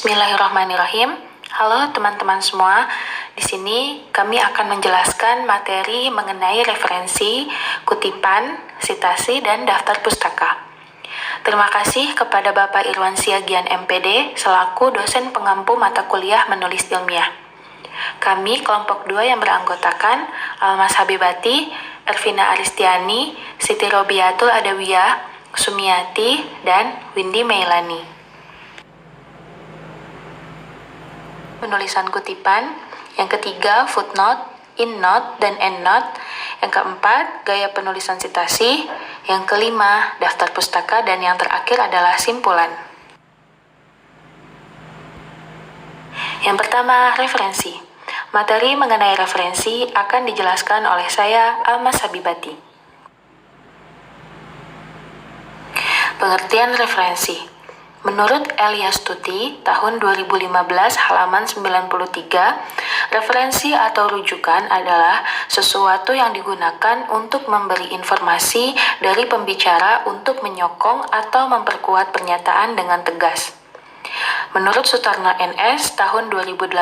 Bismillahirrahmanirrahim. Halo teman-teman semua. Di sini kami akan menjelaskan materi mengenai referensi, kutipan, sitasi, dan daftar pustaka. Terima kasih kepada Bapak Irwan Siagian MPD selaku dosen pengampu mata kuliah menulis ilmiah. Kami kelompok 2 yang beranggotakan Almas Habibati, Ervina Aristiani, Siti Robiatul Adawiyah, Sumiati, dan Windy Meilani. Penulisan kutipan, yang ketiga footnote, innote, dan endnote, yang keempat gaya penulisan sitasi, yang kelima daftar pustaka, dan yang terakhir adalah simpulan. Yang pertama, referensi. Materi mengenai referensi akan dijelaskan oleh saya, Almas Habibati. Pengertian referensi. Menurut Elias Tuti, tahun 2015 halaman 93, referensi atau rujukan adalah sesuatu yang digunakan untuk memberi informasi dari pembicara untuk menyokong atau memperkuat pernyataan dengan tegas. Menurut Sutarno NS tahun 2018,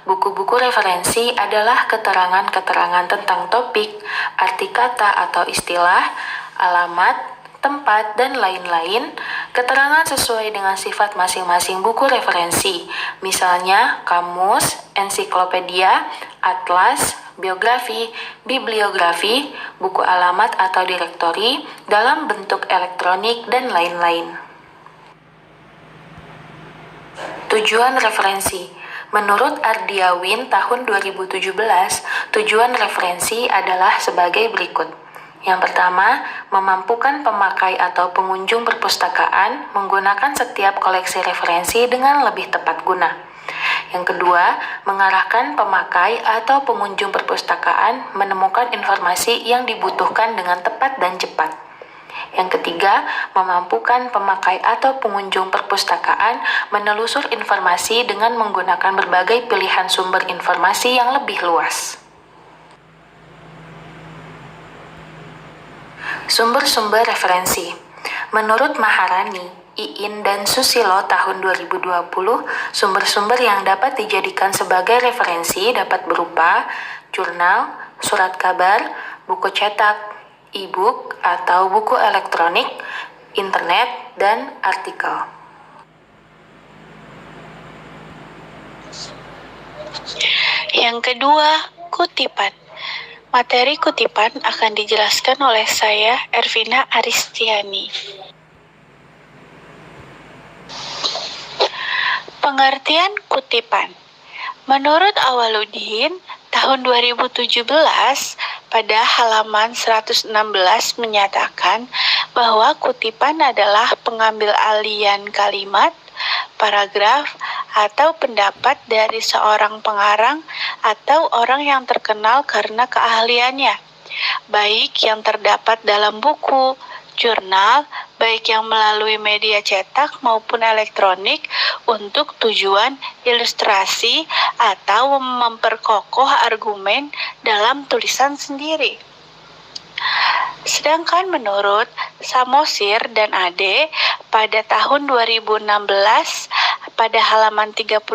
buku-buku referensi adalah keterangan-keterangan tentang topik, arti kata atau istilah, alamat, tempat, dan lain-lain, keterangan sesuai dengan sifat masing-masing buku referensi, misalnya kamus, ensiklopedia, atlas, biografi, bibliografi, buku alamat atau direktori, dalam bentuk elektronik, dan lain-lain. Tujuan referensi. Menurut Ardiawin tahun 2017, tujuan referensi adalah sebagai berikut. Yang pertama, memampukan pemakai atau pengunjung perpustakaan menggunakan setiap koleksi referensi dengan lebih tepat guna. Yang kedua, mengarahkan pemakai atau pengunjung perpustakaan menemukan informasi yang dibutuhkan dengan tepat dan cepat. Yang ketiga, memampukan pemakai atau pengunjung perpustakaan menelusur informasi dengan menggunakan berbagai pilihan sumber informasi yang lebih luas. Sumber-sumber referensi. Menurut Maharani, Iin, dan Susilo tahun 2020, sumber-sumber yang dapat dijadikan sebagai referensi dapat berupa jurnal, surat kabar, buku cetak, e-book atau buku elektronik, internet, dan artikel. Yang kedua, kutipan. Materi kutipan akan dijelaskan oleh saya, Ervina Aristiani. Pengertian kutipan. Menurut Awaludin, tahun 2017, pada halaman 116 menyatakan bahwa kutipan adalah pengambil alian kalimat, paragraf, atau pendapat dari seorang pengarang atau orang yang terkenal karena keahliannya, baik yang terdapat dalam buku, jurnal, baik yang melalui media cetak maupun elektronik untuk tujuan ilustrasi atau memperkokoh argumen dalam tulisan sendiri. Sedangkan menurut Samosir dan Ade, pada tahun 2016 pada halaman 38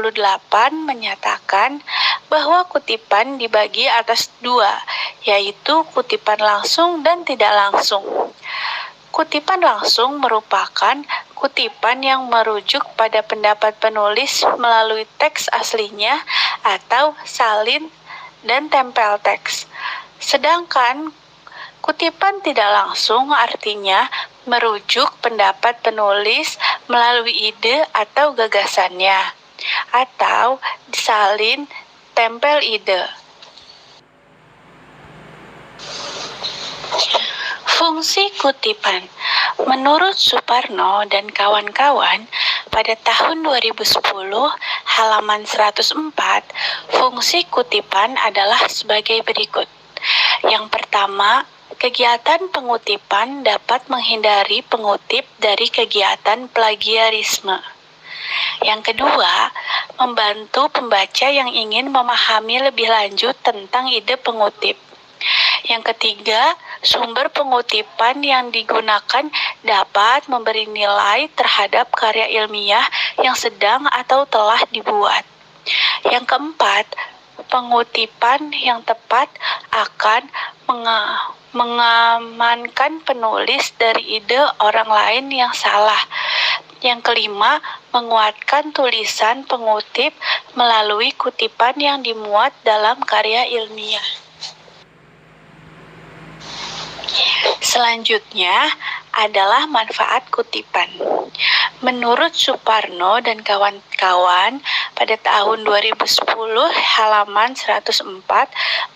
menyatakan bahwa kutipan dibagi atas dua, yaitu kutipan langsung dan tidak langsung. Kutipan langsung merupakan kutipan yang merujuk pada pendapat penulis melalui teks aslinya atau salin dan tempel teks. Sedangkan kutipan tidak langsung artinya merujuk pendapat penulis melalui ide atau gagasannya, atau salin tempel ide. Fungsi kutipan. Menurut Suparno dan kawan-kawan, pada tahun 2010, halaman 104, fungsi kutipan adalah sebagai berikut. Yang pertama, kegiatan pengutipan dapat menghindari pengutip dari kegiatan plagiarisme. Yang kedua, membantu pembaca yang ingin memahami lebih lanjut tentang ide pengutip. Yang ketiga, sumber pengutipan yang digunakan dapat memberi nilai terhadap karya ilmiah yang sedang atau telah dibuat. Yang keempat, pengutipan yang tepat akan mengamankan penulis dari ide orang lain yang salah. Yang kelima, menguatkan tulisan pengutip melalui kutipan yang dimuat dalam karya ilmiah. Selanjutnya adalah manfaat kutipan. Menurut Suparno dan kawan-kawan, pada tahun 2010 halaman 104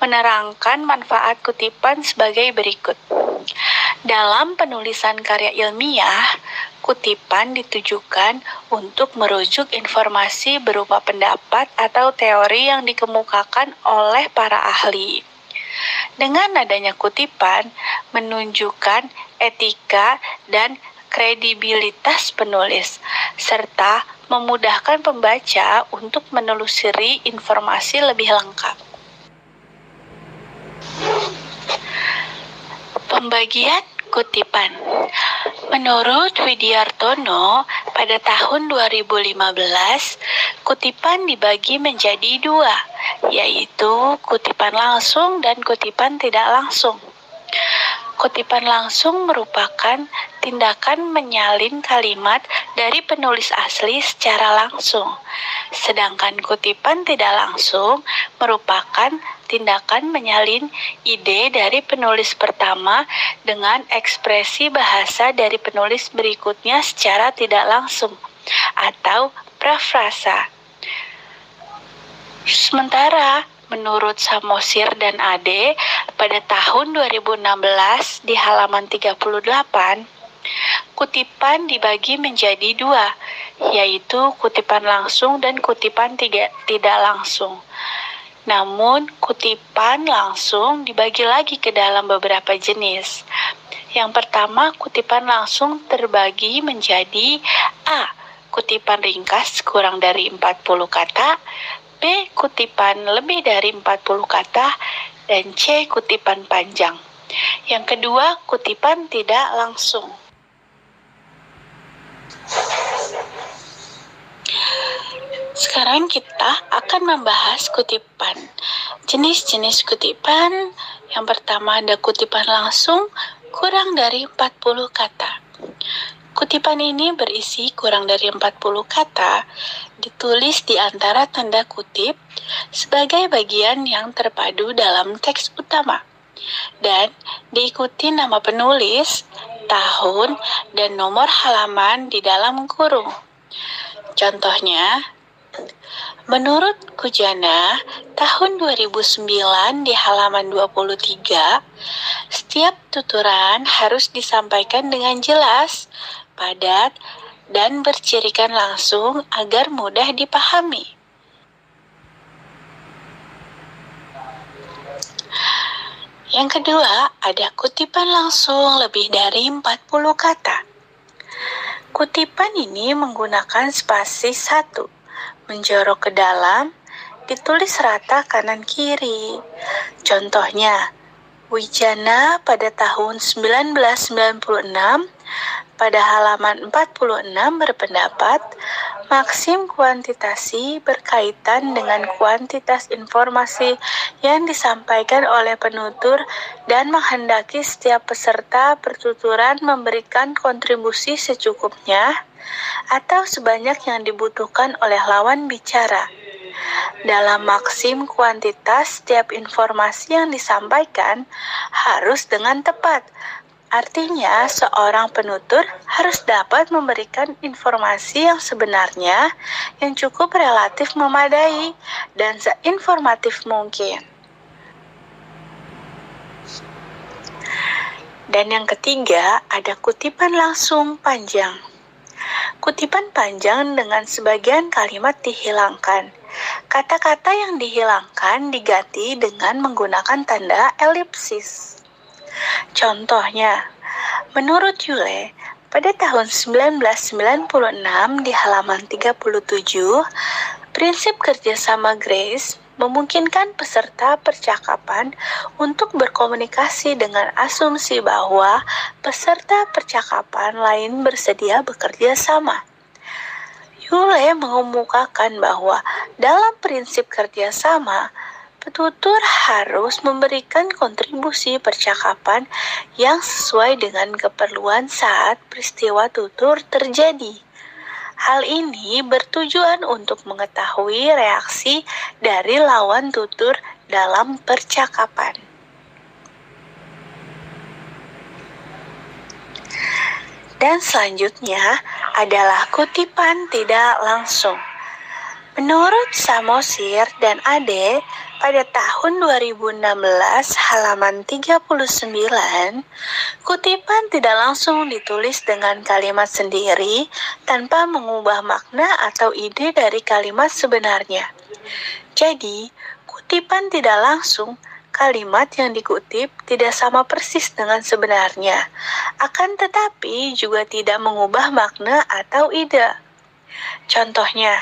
menerangkan manfaat kutipan sebagai berikut. Dalam penulisan karya ilmiah, kutipan ditujukan untuk merujuk informasi berupa pendapat atau teori yang dikemukakan oleh para ahli. Dengan adanya kutipan, menunjukkan etika dan kredibilitas penulis, serta memudahkan pembaca untuk menelusuri informasi lebih lengkap. Pembagian kutipan. Menurut Widiartono, pada tahun 2015, kutipan dibagi menjadi dua, yaitu kutipan langsung dan kutipan tidak langsung. Kutipan langsung merupakan tindakan menyalin kalimat dari penulis asli secara langsung, sedangkan kutipan tidak langsung merupakan tindakan menyalin ide dari penulis pertama dengan ekspresi bahasa dari penulis berikutnya secara tidak langsung, atau prafrasa. Sementara menurut Samosir dan Ade, pada tahun 2016 di halaman 38, kutipan dibagi menjadi dua, yaitu kutipan langsung dan kutipan tidak langsung. Namun, kutipan langsung dibagi lagi ke dalam beberapa jenis. Yang pertama, kutipan langsung terbagi menjadi A. Kutipan ringkas kurang dari 40 kata, B. Kutipan lebih dari 40 kata, dan C. Kutipan panjang. Yang kedua, kutipan tidak langsung. Sekarang kita akan membahas kutipan. Jenis-jenis kutipan, yang pertama ada kutipan langsung kurang dari 40 kata. Kutipan ini berisi kurang dari 40 kata, ditulis di antara tanda kutip sebagai bagian yang terpadu dalam teks utama, dan diikuti nama penulis, tahun, dan nomor halaman di dalam kurung. Contohnya, menurut Kujana, tahun 2009 di halaman 23, setiap tuturan harus disampaikan dengan jelas, padat, dan bercirikan langsung agar mudah dipahami. Yang kedua, ada kutipan langsung lebih dari 40 kata. Kutipan ini menggunakan spasi 1, menjorok ke dalam, ditulis rata kanan kiri. Contohnya, Wijana pada tahun 1996 pada halaman 46 berpendapat, maksim kuantitasi berkaitan dengan kuantitas informasi yang disampaikan oleh penutur dan menghendaki setiap peserta pertuturan memberikan kontribusi secukupnya atau sebanyak yang dibutuhkan oleh lawan bicara. Dalam maksim kuantitas, setiap informasi yang disampaikan harus dengan tepat. Artinya, seorang penutur harus dapat memberikan informasi yang sebenarnya, yang cukup relatif memadai, dan seinformatif mungkin. Dan yang ketiga, ada kutipan langsung panjang. Kutipan panjang dengan sebagian kalimat dihilangkan. Kata-kata yang dihilangkan diganti dengan menggunakan tanda elipsis. Contohnya, menurut Yule, pada tahun 1996 di halaman 37, prinsip kerjasama Grace memungkinkan peserta percakapan untuk berkomunikasi dengan asumsi bahwa peserta percakapan lain bersedia bekerja sama. Yule mengemukakan bahwa dalam prinsip kerjasama, petutur harus memberikan kontribusi percakapan yang sesuai dengan keperluan saat peristiwa tutur terjadi. Hal ini bertujuan untuk mengetahui reaksi dari lawan tutur dalam percakapan. Dan selanjutnya adalah kutipan tidak langsung. Menurut Samosir dan Ade, pada tahun 2016 halaman 39, kutipan tidak langsung ditulis dengan kalimat sendiri tanpa mengubah makna atau ide dari kalimat sebenarnya. Jadi, kutipan tidak langsung, kalimat yang dikutip tidak sama persis dengan sebenarnya, akan tetapi juga tidak mengubah makna atau ide. Contohnya,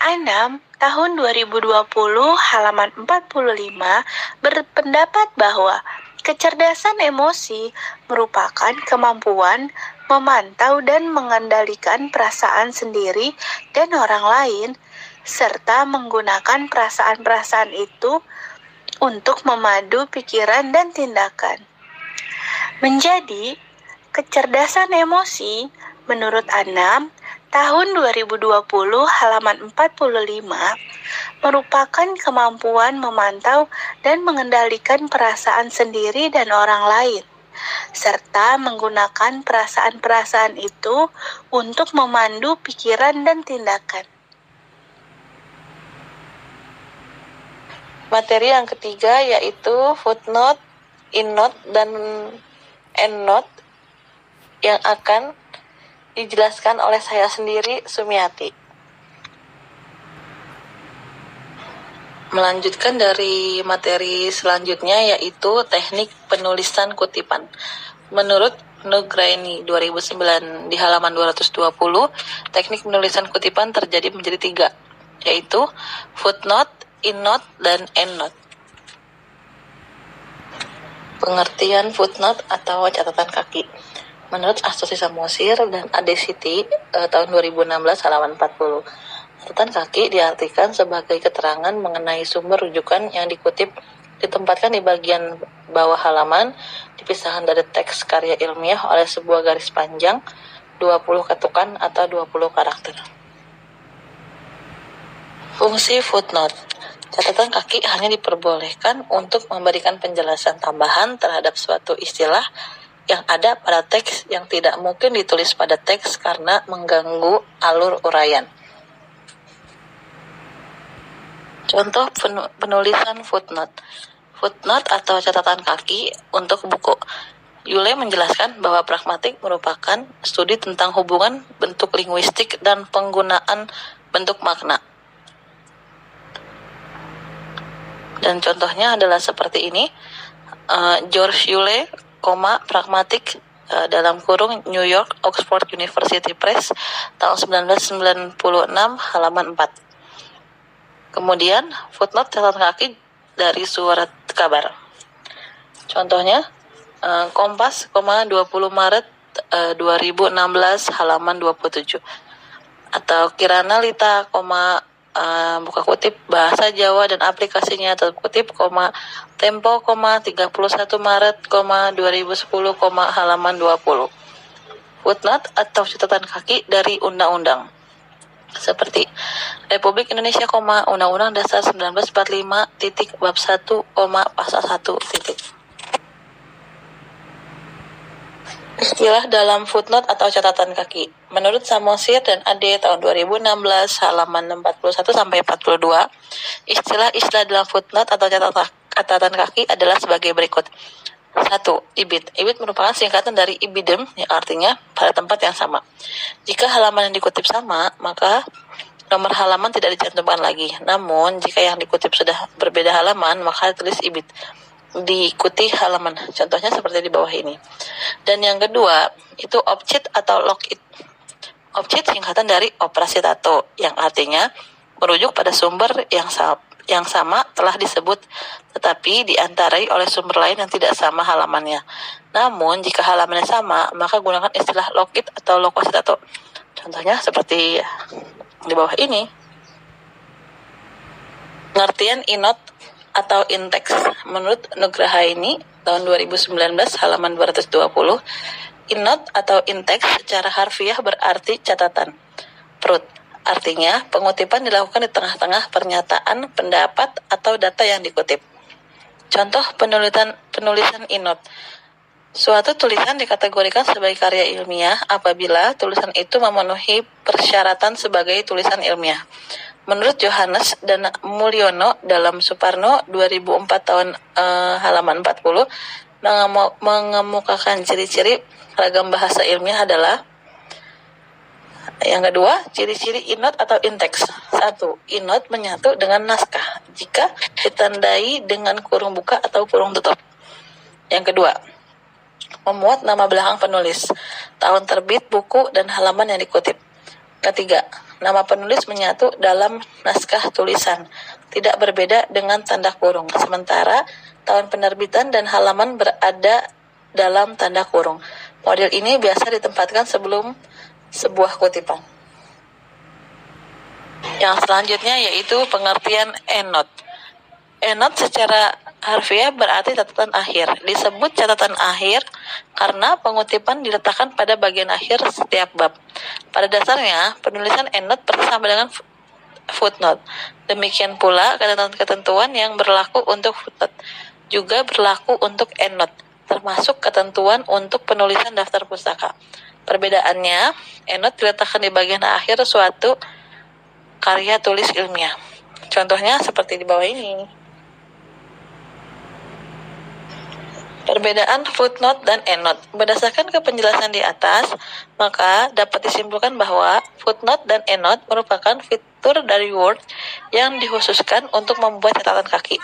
Anam tahun 2020 halaman 45 berpendapat bahwa kecerdasan emosi merupakan kemampuan memantau dan mengendalikan perasaan sendiri dan orang lain, serta menggunakan perasaan-perasaan itu untuk memadu pikiran dan tindakan. Menjadi kecerdasan emosi menurut Anam tahun 2020 halaman 45 merupakan kemampuan memantau dan mengendalikan perasaan sendiri dan orang lain, serta menggunakan perasaan-perasaan itu untuk memandu pikiran dan tindakan. Materi yang ketiga yaitu footnote, innote, dan endnote yang akan dijelaskan oleh saya sendiri, Sumiati. Melanjutkan dari materi selanjutnya yaitu teknik penulisan kutipan. Menurut Nugraini 2009 di halaman 220, teknik penulisan kutipan terjadi menjadi 3, yaitu footnote, innote, dan endnote. Pengertian footnote atau catatan kaki. Menurut Astuti Samosir dan Ade Siti tahun 2016 halaman 40, catatan kaki diartikan sebagai keterangan mengenai sumber rujukan yang dikutip ditempatkan di bagian bawah halaman, dipisahkan dari teks karya ilmiah oleh sebuah garis panjang 20 ketukan atau 20 karakter. Fungsi footnote. Catatan kaki hanya diperbolehkan untuk memberikan penjelasan tambahan terhadap suatu istilah yang ada pada teks yang tidak mungkin ditulis pada teks karena mengganggu alur uraian. Contoh penulisan footnote. Footnote atau catatan kaki untuk buku. Yule menjelaskan bahwa pragmatik merupakan studi tentang hubungan bentuk linguistik dan penggunaan bentuk makna. Dan contohnya adalah seperti ini. George Yule, pragmatik dalam kurung New York Oxford University Press tahun 1996 halaman 4. Kemudian footnote catatan kaki dari surat kabar. Contohnya Kompas, 20 Maret 2016 halaman 27. Atau Kirana Lita, buka kutip bahasa Jawa dan aplikasinya tutup kutip, Tempo, 31 Maret, 2010, halaman 20. Footnote atau catatan kaki dari undang-undang. Seperti Republik Indonesia, Undang-Undang Dasar 1945, titik, bab 1, pasal 1, titik. Istilah dalam footnote atau catatan kaki. Menurut Samosir dan Ade tahun 2016 halaman 41 sampai 42, istilah-istilah dalam footnote atau catatan kaki adalah sebagai berikut. 1. Ibid. Ibid merupakan singkatan dari ibidem, yang artinya pada tempat yang sama. Jika halaman yang dikutip sama, maka nomor halaman tidak dicantumkan lagi. Namun, jika yang dikutip sudah berbeda halaman, maka ditulis ibid, diikuti halaman. Contohnya seperti di bawah ini. Dan yang kedua, itu object atau logit. Object singkatan dari operasi tato, yang artinya merujuk pada sumber yang sama telah disebut, tetapi diantarai oleh sumber lain yang tidak sama halamannya. Namun, jika halamannya sama, maka gunakan istilah logit atau lokasi tato. Contohnya seperti di bawah ini. Pengertian inot atau in-text. Menurut Nugrahaini tahun 2019 halaman 220, in-note atau in-text secara harfiah berarti catatan. Prut. Artinya, pengutipan dilakukan di tengah-tengah pernyataan, pendapat, atau data yang dikutip. Contoh penulisan in-note. Suatu tulisan dikategorikan sebagai karya ilmiah apabila tulisan itu memenuhi persyaratan sebagai tulisan ilmiah. Menurut Johannes dan Mulyono dalam Suparno 2004 tahun halaman 40 mengemukakan ciri-ciri ragam bahasa ilmiah adalah yang kedua, ciri-ciri in-note atau in-text. 1. In-note menyatu dengan naskah jika ditandai dengan kurung buka atau kurung tutup. Yang kedua, memuat nama belakang penulis, tahun terbit, buku, dan halaman yang dikutip. Ketiga, nama penulis menyatu dalam naskah tulisan, tidak berbeda dengan tanda kurung, sementara tahun penerbitan dan halaman berada dalam tanda kurung. Model ini biasa ditempatkan sebelum sebuah kutipan. Yang selanjutnya yaitu pengertian endnote. Endnote secara harfiah berarti catatan akhir. Disebut catatan akhir karena pengutipan diletakkan pada bagian akhir setiap bab. Pada dasarnya, penulisan endnote bersama dengan footnote. Demikian pula ketentuan yang berlaku untuk footnote juga berlaku untuk endnote, termasuk ketentuan untuk penulisan daftar pustaka. Perbedaannya, endnote diletakkan di bagian akhir suatu karya tulis ilmiah. Contohnya seperti di bawah ini. Perbedaan footnote dan endnote. Berdasarkan penjelasan di atas, maka dapat disimpulkan bahwa footnote dan endnote merupakan fitur dari Word yang dikhususkan untuk membuat catatan kaki.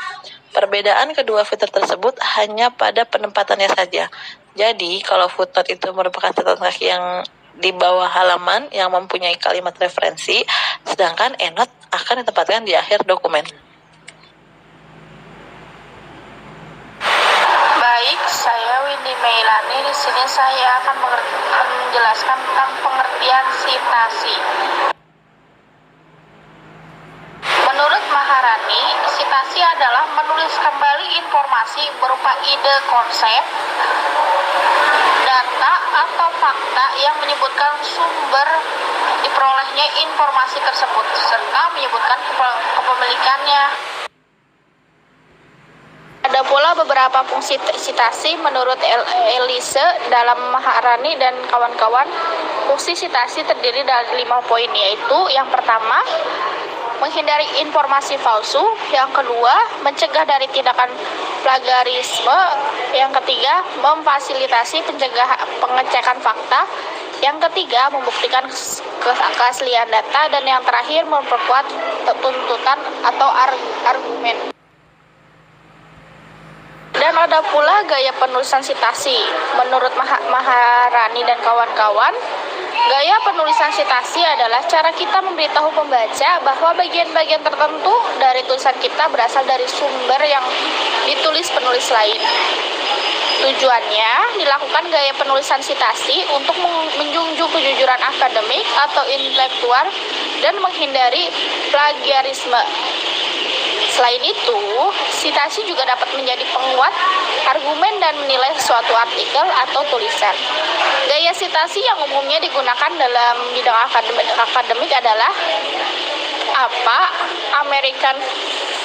Perbedaan kedua fitur tersebut hanya pada penempatannya saja. Jadi, kalau footnote itu merupakan catatan kaki yang di bawah halaman yang mempunyai kalimat referensi, sedangkan endnote akan ditempatkan di akhir dokumen. Baik, saya Windy Meilani. Di sini saya akan menjelaskan tentang pengertian sitasi. Menurut Maharani, sitasi adalah menulis kembali informasi berupa ide, konsep, data, atau fakta yang menyebutkan sumber diperolehnya informasi tersebut, serta menyebutkan kepemilikannya. Ada pula beberapa fungsi sitasi menurut Elise dalam Maharani dan kawan-kawan. Fungsi sitasi terdiri dari 5 poin, yaitu yang pertama, menghindari informasi palsu, yang kedua, mencegah dari tindakan plagiarisme, yang ketiga, memfasilitasi pengecekan fakta, yang ketiga, membuktikan keaslian data, dan yang terakhir, memperkuat tuntutan atau argumen. Dan ada pula gaya penulisan sitasi. Menurut Maharani dan kawan-kawan, gaya penulisan sitasi adalah cara kita memberitahu pembaca bahwa bagian-bagian tertentu dari tulisan kita berasal dari sumber yang ditulis penulis lain. Tujuannya dilakukan gaya penulisan sitasi untuk menjunjung kejujuran akademik atau intelektual dan menghindari plagiarisme. Selain itu, sitasi juga dapat menjadi penguat argumen dan menilai suatu artikel atau tulisan. Gaya sitasi yang umumnya digunakan dalam bidang akademik adalah apa? American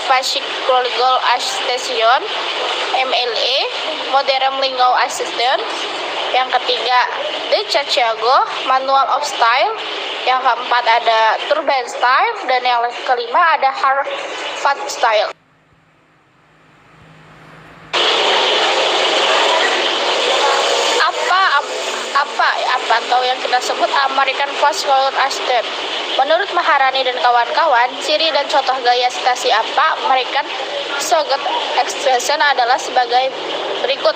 Physiological Association, MLA, Modern Legal Assistant. Yang ketiga, The Chicago Manual of Style. Yang keempat ada Turban Style, dan yang kelima ada Harvard Style. Apa atau yang kita sebut American Physical Assistant. Menurut Maharani dan kawan-kawan, ciri dan contoh gaya sitasi apa American Physical Expression adalah sebagai berikut.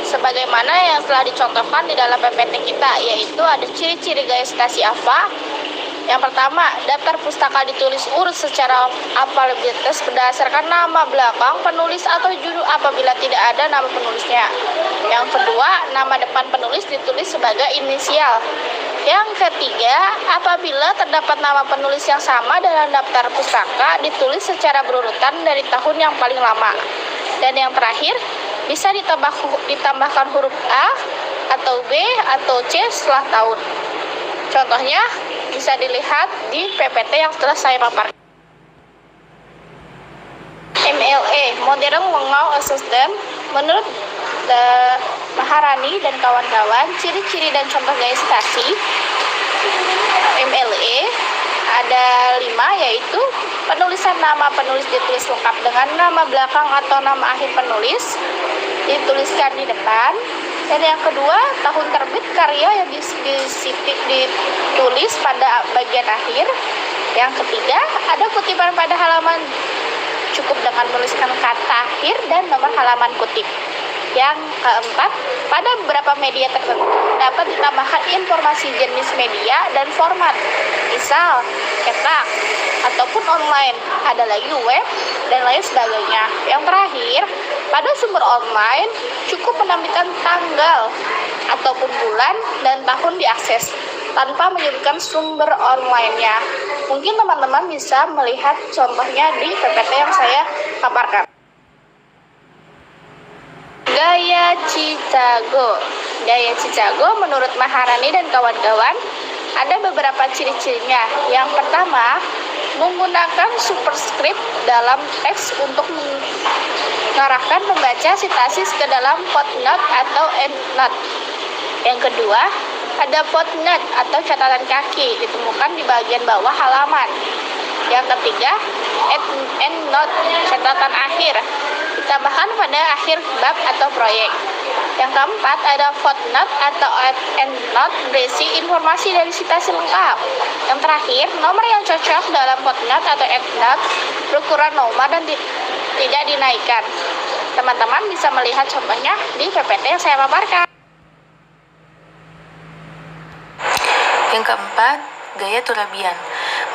Sebagaimana yang telah dicontohkan di dalam PPT kita, yaitu ada ciri-ciri gaya sitasi apa. Yang pertama, daftar pustaka ditulis urut secara alfabetis berdasarkan nama belakang penulis atau judul apabila tidak ada nama penulisnya. Yang kedua, nama depan penulis ditulis sebagai inisial. Yang ketiga, apabila terdapat nama penulis yang sama dalam daftar pustaka, ditulis secara berurutan dari tahun yang paling lama. Dan yang terakhir, bisa ditambahkan huruf A atau B atau C setelah tahun. Contohnya bisa dilihat di PPT yang telah saya paparkan. MLA, Modern Legal Assistant. Menurut Maharani dan kawan-kawan, ciri-ciri dan contoh gaya citasi MLA ada 5, yaitu penulisan nama penulis ditulis lengkap dengan nama belakang atau nama akhir penulis dituliskan di depan. Dan yang kedua, tahun terbit karya yang ditulis pada bagian akhir. Yang ketiga, ada kutipan pada halaman, cukup dengan menuliskan kata akhir dan nomor halaman kutip. Yang keempat, pada beberapa media tertentu dapat ditambahkan informasi jenis media dan format, misal cetak ataupun online, ada lagi web dan lain sebagainya. Yang terakhir, pada sumber online cukup menampilkan tanggal ataupun bulan dan tahun diakses tanpa menyebutkan sumber online-nya. Mungkin teman-teman bisa melihat contohnya di PPT yang saya paparkan. Gaya Chicago. Gaya Chicago menurut Maharani dan kawan-kawan ada beberapa ciri-cirinya. Yang pertama, menggunakan superscript dalam teks untuk mengarahkan pembaca sitasi ke dalam footnote atau endnote. Yang kedua, ada footnote atau catatan kaki ditemukan di bagian bawah halaman. Yang ketiga, endnote, catatan akhir, ditambahkan pada akhir bab atau proyek. Yang keempat, ada footnote atau endnote berisi informasi dari citasi lengkap. Yang terakhir, nomor yang cocok dalam footnote atau endnote berukuran nomor dan tidak dinaikkan. Teman-teman bisa melihat contohnya di PPT yang saya paparkan. Yang keempat, gaya Turabian.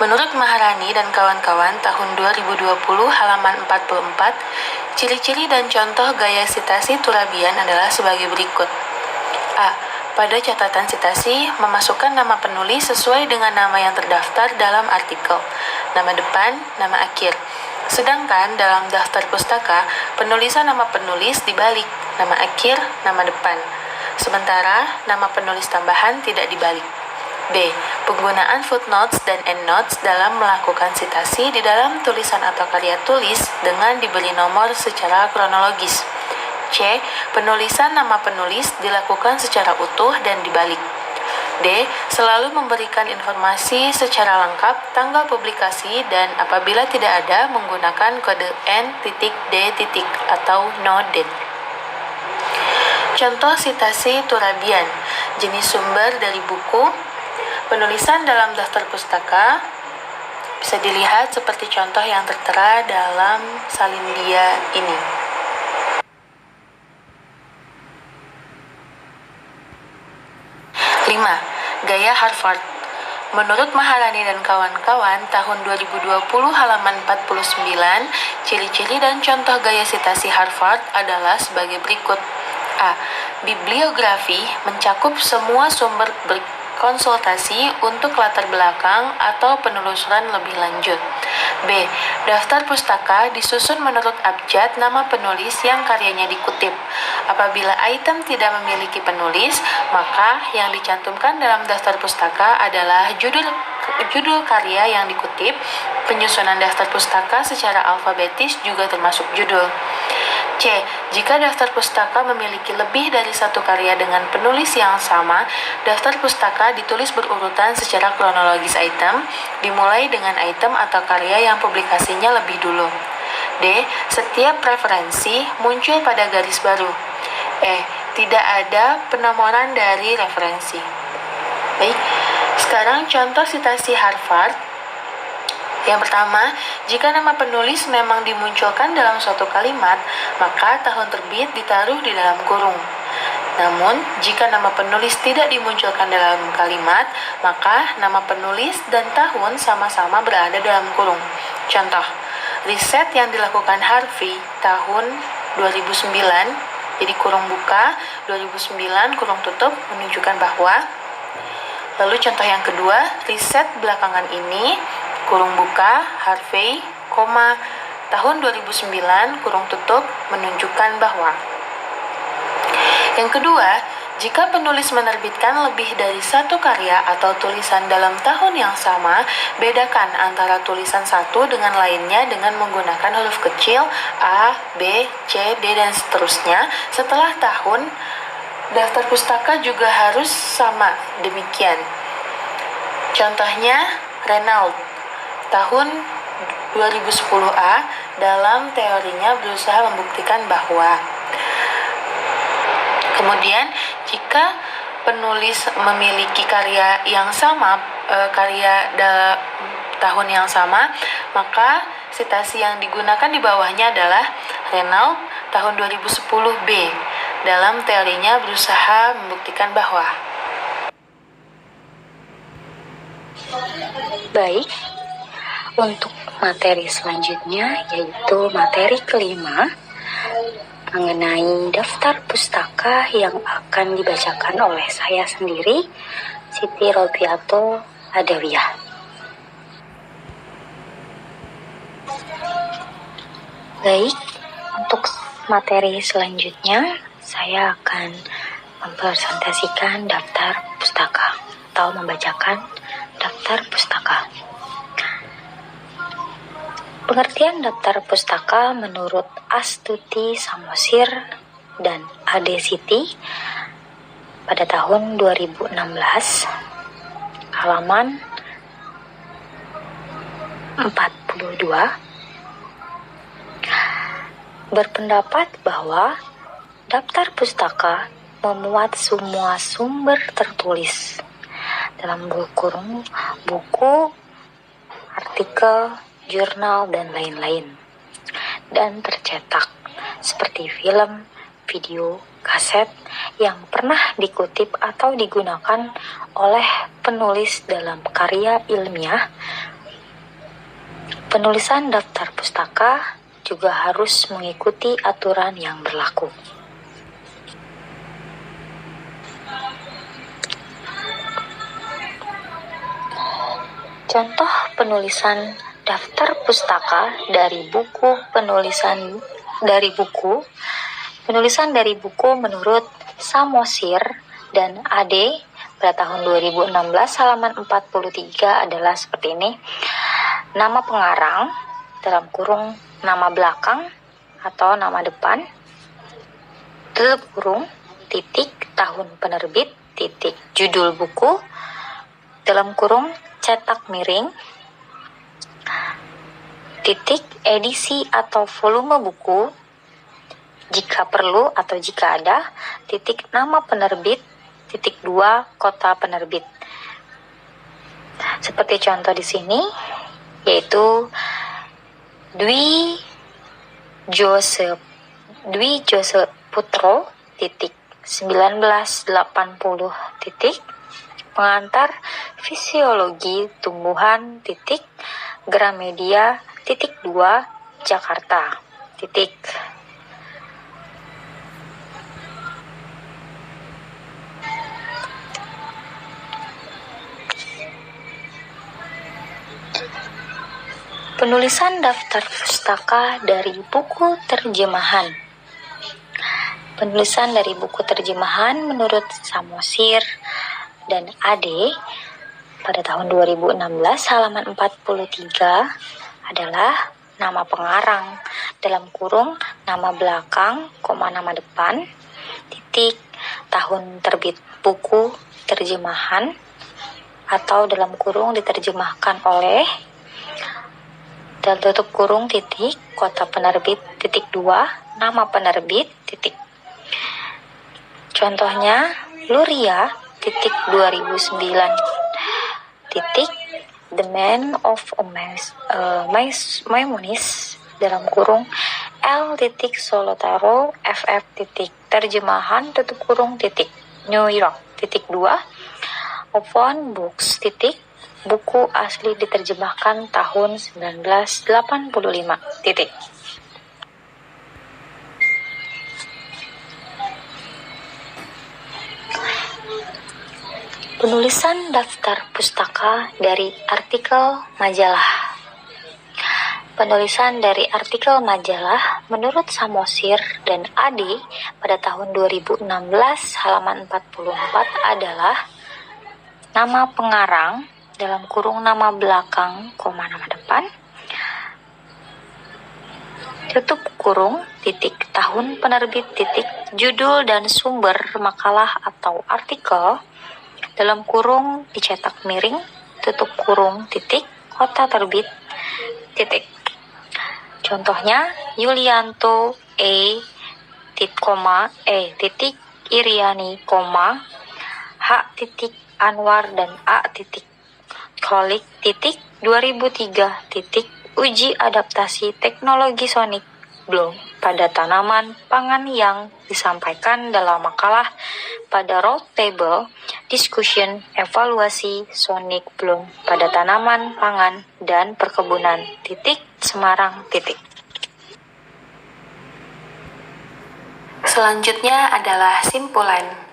Menurut Maharani dan kawan-kawan tahun 2020 halaman 44, ciri-ciri dan contoh gaya citasi Turabian adalah sebagai berikut. A. Pada catatan citasi, memasukkan nama penulis sesuai dengan nama yang terdaftar dalam artikel, nama depan, nama akhir. Sedangkan dalam daftar pustaka, penulisan nama penulis dibalik, nama akhir, nama depan. Sementara nama penulis tambahan tidak dibalik. B. Penggunaan footnotes dan endnotes dalam melakukan citasi di dalam tulisan atau karya tulis dengan diberi nomor secara kronologis. C. Penulisan nama penulis dilakukan secara utuh dan dibalik. D. Selalu memberikan informasi secara lengkap tanggal publikasi dan apabila tidak ada menggunakan kode N.D. atau no date. Contoh citasi Turabian. Jenis sumber dari buku. Penulisan dalam daftar pustaka bisa dilihat seperti contoh yang tertera dalam salindia ini. 5. Gaya Harvard. Menurut Maharani dan kawan-kawan tahun 2020 halaman 49, ciri-ciri dan contoh gaya citasi Harvard adalah sebagai berikut. A. Bibliografi mencakup semua sumber konsultasi untuk latar belakang atau penelusuran lebih lanjut. B. Daftar pustaka disusun menurut abjad nama penulis yang karyanya dikutip. Apabila item tidak memiliki penulis, maka yang dicantumkan dalam daftar pustaka adalah judul karya yang dikutip. Penyusunan daftar pustaka secara alfabetis juga termasuk judul. C. Jika daftar pustaka memiliki lebih dari satu karya dengan penulis yang sama, daftar pustaka ditulis berurutan secara kronologis item, dimulai dengan item atau karya yang publikasinya lebih dulu. D. Setiap referensi muncul pada garis baru. E. Tidak ada penomoran dari referensi. Baik, sekarang contoh citasi Harvard. Yang pertama, jika nama penulis memang dimunculkan dalam suatu kalimat, maka tahun terbit ditaruh di dalam kurung. Namun, jika nama penulis tidak dimunculkan dalam kalimat, maka nama penulis dan tahun sama-sama berada dalam kurung. Contoh, riset yang dilakukan Harvey tahun 2009, jadi kurung buka, 2009 kurung tutup, menunjukkan bahwa Lalu contoh yang kedua, riset belakangan ini, kurung buka, Harvey, tahun 2009, kurung tutup, menunjukkan bahwa. Yang kedua, jika penulis menerbitkan lebih dari satu karya atau tulisan dalam tahun yang sama, bedakan antara tulisan satu dengan lainnya dengan menggunakan huruf kecil A, B, C, D, dan seterusnya. Setelah tahun, daftar pustaka juga harus sama demikian. Contohnya, Renault, tahun 2010A, dalam teorinya berusaha membuktikan bahwa. Kemudian, jika penulis memiliki karya yang sama, tahun yang sama, maka sitasi yang digunakan di bawahnya adalah Renault tahun 2010B. Dalam teorinya berusaha membuktikan bahwa. Baik, untuk materi selanjutnya yaitu materi kelima mengenai daftar pustaka yang akan dibacakan oleh saya sendiri, Siti Robiatul Adawiyah. Baik, untuk materi selanjutnya saya akan mempresentasikan daftar pustaka atau membacakan daftar pustaka. Pengertian daftar pustaka menurut Astuti Samosir dan Ade Siti pada tahun 2016, halaman 42, berpendapat bahwa daftar pustaka memuat semua sumber tertulis dalam buku, artikel, jurnal, dan lain-lain, dan tercetak seperti film, video, kaset yang pernah dikutip atau digunakan oleh penulis dalam karya ilmiah. Penulisan daftar pustaka juga harus mengikuti aturan yang berlaku. Contoh penulisan daftar pustaka dari buku dari buku menurut Samosir dan Ade pada tahun 2016 halaman 43 adalah seperti ini. Nama pengarang dalam kurung nama belakang atau nama depan, tutup kurung, titik, tahun penerbit, titik, judul buku, dalam kurung, cetak miring, titik, edisi atau volume buku, jika perlu atau jika ada, titik, nama penerbit, titik 2, kota penerbit. Seperti contoh di sini, yaitu Dwi Joseph Putro, titik, 1980, titik, pengantar fisiologi tumbuhan, titik, Gramedia, titik 2, Jakarta, titik. Penulisan daftar pustaka dari buku terjemahan. Penulisan dari buku terjemahan menurut Samosir dan Ade pada tahun 2016 halaman 43 adalah nama pengarang dalam kurung nama belakang, nama depan, titik, tahun terbit buku terjemahan atau dalam kurung diterjemahkan oleh, dan tutup kurung, titik, kota penerbit, titik 2, nama penerbit, titik. Contohnya, Luria, titik 2009, titik, The Man of Maimonides, dalam kurung, L titik Solotaro, FF titik, terjemahan, tutup kurung, titik, New York, titik 2, Open Books, titik, buku asli diterjemahkan tahun 1985, titik. Penulisan daftar pustaka dari artikel majalah. Penulisan dari artikel majalah menurut Samosir dan Ade pada tahun 2016 halaman 44 adalah nama pengarang dalam kurung nama belakang, koma nama depan, tutup kurung, titik, tahun penerbit, titik, judul dan sumber makalah atau artikel, dalam kurung dicetak miring, tutup kurung, titik, kota terbit, titik. Contohnya, Yulianto titik, Iriani, H titik, Anwar dan A titik, Kholik titik, 2003 titik, uji adaptasi teknologi sonik Bloom pada tanaman pangan yang disampaikan dalam makalah pada Roundtable Discussion Evaluasi Sonic Bloom pada tanaman pangan dan perkebunan titik Semarang titik. Selanjutnya adalah simpulan.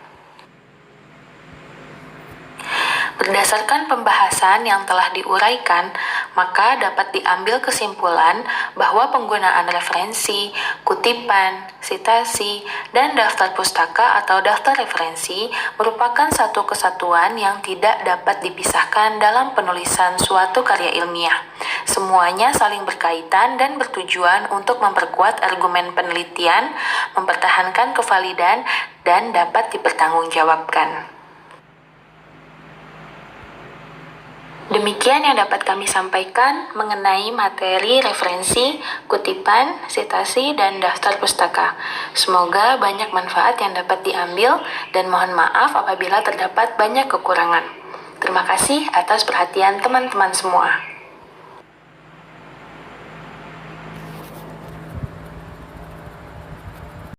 Berdasarkan pembahasan yang telah diuraikan, maka dapat diambil kesimpulan bahwa penggunaan referensi, kutipan, sitasi, dan daftar pustaka atau daftar referensi merupakan satu kesatuan yang tidak dapat dipisahkan dalam penulisan suatu karya ilmiah. Semuanya saling berkaitan dan bertujuan untuk memperkuat argumen penelitian, mempertahankan kevalidan, dan dapat dipertanggungjawabkan. Demikian yang dapat kami sampaikan mengenai materi referensi, kutipan, sitasi, dan daftar pustaka. Semoga banyak manfaat yang dapat diambil dan mohon maaf apabila terdapat banyak kekurangan. Terima kasih atas perhatian teman-teman semua.